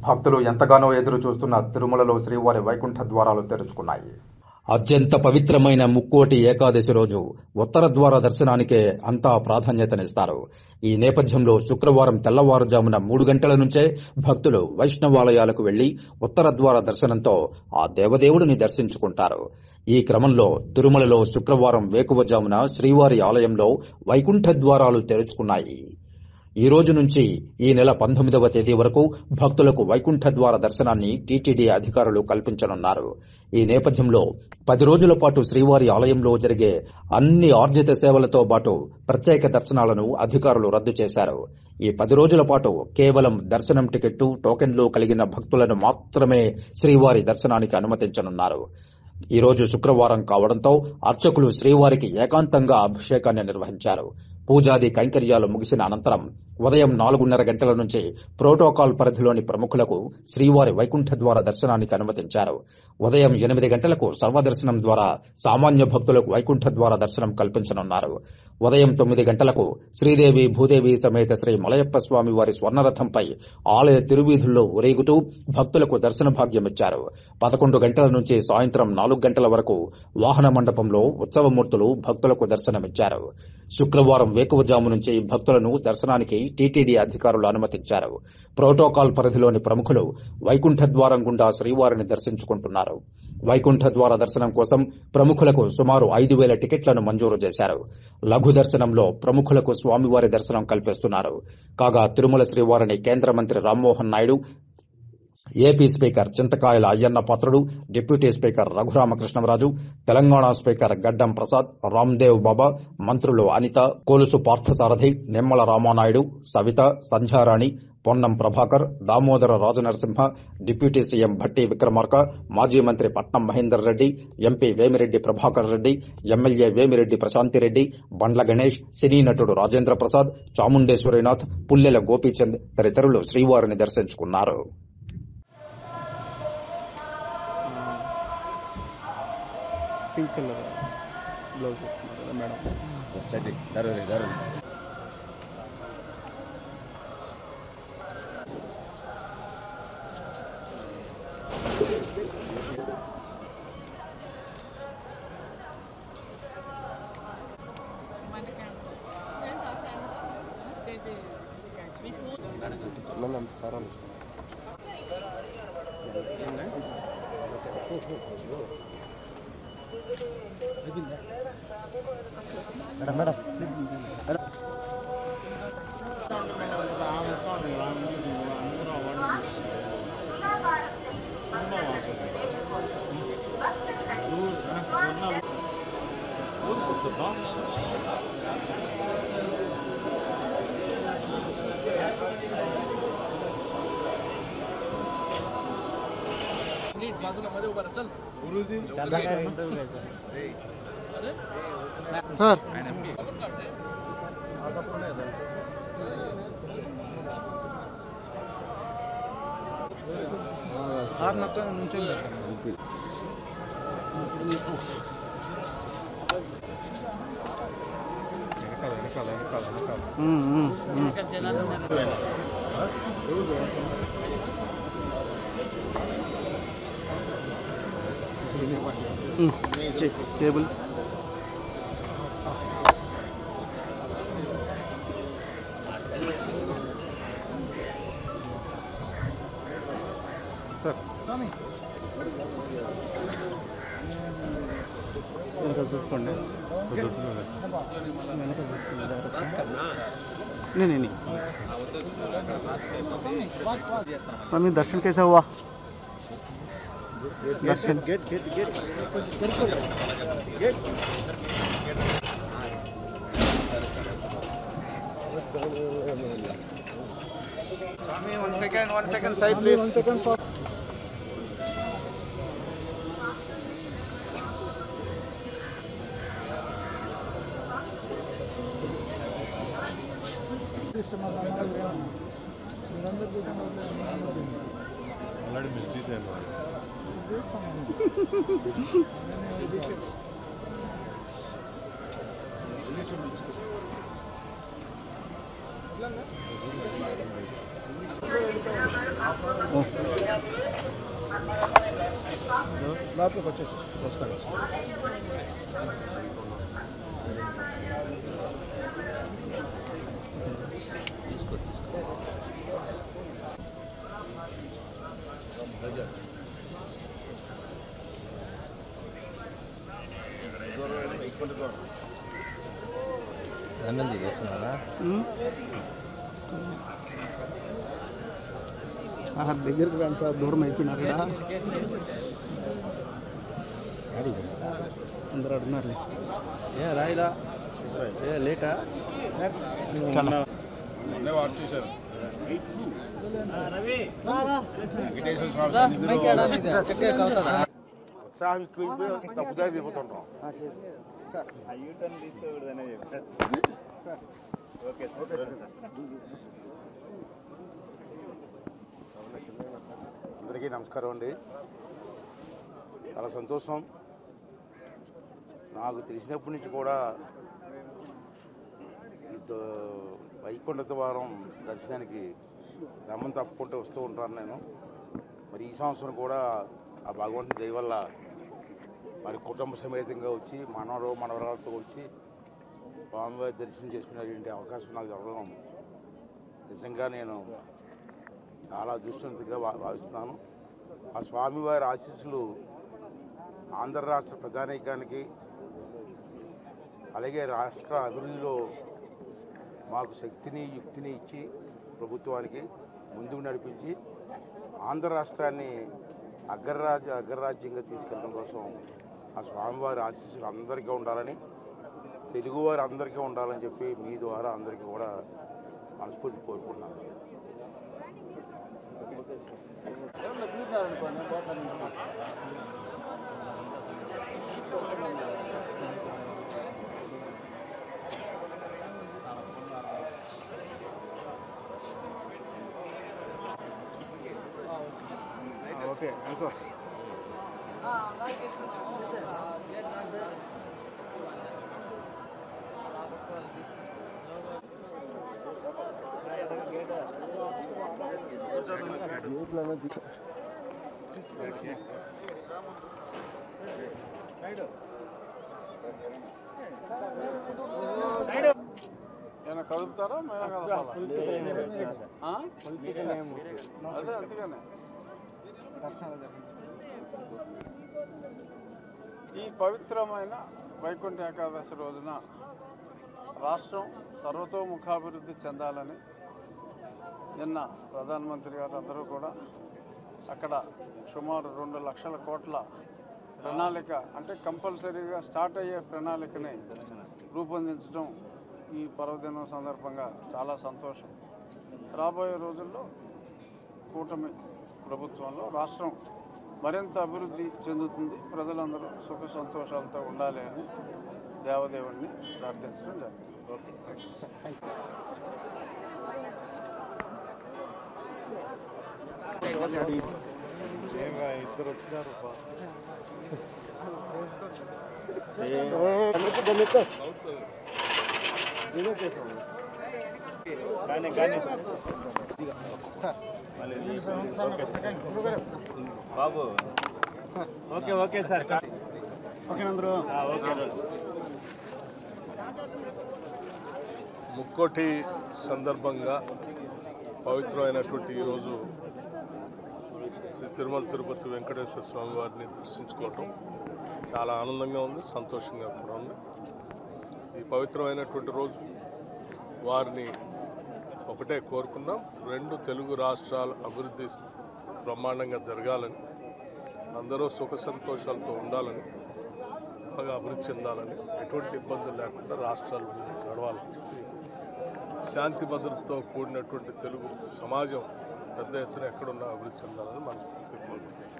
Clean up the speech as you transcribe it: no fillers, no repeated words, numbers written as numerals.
భక్తులు ఎంతగానో ఎదురు చూస్తున్న తిరుమలలో శ్రీవారి వైకుంఠ ద్వారాలు తెరుచుకున్నాయి. అత్యంత పవిత్రమైన ముక్కోటి ఏకాదశి రోజు ఉత్తర ద్వార దర్శనానికే అంతా ప్రాధాన్యతనిస్తారు. ఈ నేపథ్యంలో శుక్రవారం తెల్లవారుజామున 3 గంటల నుంచే భక్తులు వైష్ణవాలయాలకు వెళ్లి ఉత్తర ద్వార దర్శనంతో ఆ దేవదేవుడిని దర్శించుకుంటారు. ఈ క్రమంలో తిరుమలలో శుక్రవారం వేకువజామున శ్రీవారి ఆలయంలో వైకుంఠ ద్వారాలు తెరుచుకున్నాయి. ఈ రోజు నుంచి ఈ నెల 19వ తేదీ వరకు భక్తులకు వైకుంఠ ద్వార దర్శనాన్ని టీటీడీ అధికారులు కల్పించనున్నారు. ఈ నేపథ్యంలో 10 రోజుల పాటు శ్రీవారి ఆలయంలో జరిగే అన్ని ఆర్జిత సేవలతో పాటు ప్రత్యేక దర్శనాలను అధికారులు రద్దు చేశారు. ఈ 10 రోజుల పాటు కేవలం దర్శనం టికెట్టు, టోకెన్లు కలిగిన భక్తులను మాత్రమే శ్రీవారి దర్శనానికి అనుమతించనున్నారు. ఈ రోజు శుక్రవారం కావడంతో అర్చకులు శ్రీవారికి ఏకాంతంగా అభిషేకాన్ని నిర్వహించారు. పూజాది కైంకర్యాలు ముగిసిన అనంతరం ఉదయం 4:30 గంటల నుంచి ప్రోటోకాల్ పరిధిలోని ప్రముఖులకు శ్రీవారి వైకుంఠ ద్వార దర్శనానికి అనుమతించారు. ఉదయం 8 గంటలకు సర్వదర్శనం ద్వారా సామాన్య భక్తులకు వైకుంఠ ద్వార దర్శనం కల్పించనున్నారు. ఉదయం 9 గంటలకు శ్రీదేవి భూదేవి సమేత శ్రీ మలయప్ప స్వామి వారి స్వర్ణరథంపై ఆలయ తిరువీధుల్లో ఊరేగుతూ భక్తులకు దర్శన భాగ్యమిచ్చారు. 11 గంటల నుంచి సాయంత్రం 4 గంటల వరకు వాహన మండపంలో ఉత్సవమూర్తులు భక్తులకు దర్శనమిచ్చారు. శుక్రవారం వేకువజాము నుంచి భక్తులను దర్శనానికి టీటీడీ అధికారులు అనుమతించారు. ప్రోటోకాల్ పరిధిలోని ప్రముఖులు వైకుంఠ ద్వారం గుండా శ్రీవారిని దర్శించుకుంటున్నారు. వైకుంఠ ద్వార దర్శనం కోసం ప్రముఖులకు సుమారు 5,000 టికెట్లను మంజూరు చేశారు. లఘు దర్శనంలో ప్రముఖులకు స్వామివారి దర్శనం కల్పిస్తున్నారు. కాగా తిరుమల శ్రీవారిని కేంద్ర మంత్రి Rammohan Naidu, AP speaker Chintakayala Ayyanna Patrudu, deputy speaker Raghuramakrishnaraju, Telangana speaker Gaddam Prasad, Ramdev Baba, మంత్రులు అనిత, కొలుసు పార్థసారథి, నిమ్మల రామానాయుడు, సవిత, సంధ్యారాణి, పొన్నం ప్రభాకర్, దామోదర రాజనరసింహ, డిప్యూటీ సీఎం భట్టి విక్రమార్క, మాజీ మంత్రి Patnam Mahender Reddy, MP Vemireddy Prabhakar Reddy, MLA Vemireddy Prashanthireddy, Bandla Ganesh, cine నటుడు రాజేంద్ర ప్రసాద్, చాముండేశ్వరినాథ్, పుల్లెల గోపీచంద్ తదితరులు శ్రీవారిని దర్శించుకున్నారు. పింక్ కలర్ బ్లౌజ్ వేసుకున్నారు కదా మేడం. మేడం సార్ నుంచి టేబుల్ సార్ చూసుకోండి. नहीं स्वामी दर्शन कैसा हुआ? दर्शन गेट स्वामी one second side please. Already मिलती है లోపలికి వచ్చేసి వస్తాను. దగ్గరికి రండి సార్, దూరం అయిపోయినారు. అందరూ అడుగున్నారు రాయిలా లేటా వాడు చూశారు వెంకటేశ్వర స్వామి సన్నిధిలో ఉత్సాహం ఎక్కువైపోయి తప్పుదారి దిగుతుంటాం. అందరికీ నమస్కారం అండి. చాలా సంతోషం. నాకు తెలిసినప్పటి నుంచి కూడా వైకుంఠ ద్వారం దర్శనానికి రమ్మని తప్పుకుంటూ వస్తూ ఉంటాను నేను. మరి ఈ సంవత్సరం కూడా ఆ భగవంతుని దయ వల్ల మరి కుటుంబ సమేతంగా వచ్చి మనవరాలతో వచ్చి స్వామివారి దర్శనం చేసుకునేటువంటి అవకాశం నాకు దొరకడం నిజంగా నేను చాలా అదృష్టవంతంగా భావిస్తున్నాను. ఆ స్వామివారి ఆశీస్సులు ఆంధ్ర రాష్ట్ర ప్రజానీకానికి అలాగే రాష్ట్ర అభివృద్ధిలో మాకు శక్తిని యుక్తిని ఇచ్చి ప్రభుత్వానికి ముందుకు నడిపించి ఆంధ్ర రాష్ట్రాన్ని అగ్రరాజ్యంగా తీసుకెళ్ళడం కోసం ఆ స్వామివారి ఆశీస్సులు అందరికీ ఉండాలని, తెలుగువారు అందరికీ ఉండాలని చెప్పి మీ ద్వారా అందరికీ కూడా మనస్ఫూర్తి కోరుకుంటున్నాను. ఓకే అనుకో. ఏమైనా కదుపుతారా మేమే కదపాలా? అదే అంతేగానే. ఈ పవిత్రమైన వైకుంఠ ఏకాదశి రోజున రాష్ట్రం సర్వతోముఖాభివృద్ధి చెందాలని నిన్న ప్రధానమంత్రి గారు అందరూ కూడా అక్కడ సుమారు 2 లక్షల కోట్ల ప్రణాళిక, అంటే కంపల్సరీగా స్టార్ట్ అయ్యే ప్రణాళికని రూపొందించడం ఈ పర్వదినం సందర్భంగా చాలా సంతోషం. రాబోయే రోజుల్లో కూటమి ప్రభుత్వంలో రాష్ట్రం మరింత అభివృద్ధి చెందుతుంది. ప్రజలందరూ సుఖ సంతోషాలతో ఉండాలి అని దేవదేవుణ్ణి ప్రార్థించడం జరిగింది. ఇద్దరు వచ్చినారు. బాబు ఓకే ఓకే సార్ ఓకే అందరూ ముక్కోటి సందర్భంగా పవిత్రమైనటువంటి ఈరోజు శ్రీ తిరుమల తిరుపతి వెంకటేశ్వర స్వామి వారిని దర్శించుకోవటం చాలా ఆనందంగా ఉంది, సంతోషంగా కూడా ఉంది. ఈ పవిత్రమైనటువంటి రోజు వారిని ఒకటే కోరుకున్నాం, 2 తెలుగు రాష్ట్రాల అభివృద్ధి బ్రహ్మాండంగా జరగాలని, అందరూ సుఖ సంతోషాలతో ఉండాలని, బాగా అభివృద్ధి చెందాలని, ఎటువంటి ఇబ్బందులు లేకుండా రాష్ట్రాలు నడవాలని చెప్పి శాంతి భద్రతతో కూడినటువంటి తెలుగు సమాజం పెద్ద ఎత్తున ఎక్కడున్నా అభివృద్ధి చెందాలని మనస్ఫూర్తిగా కోరుకుంటున్నాం.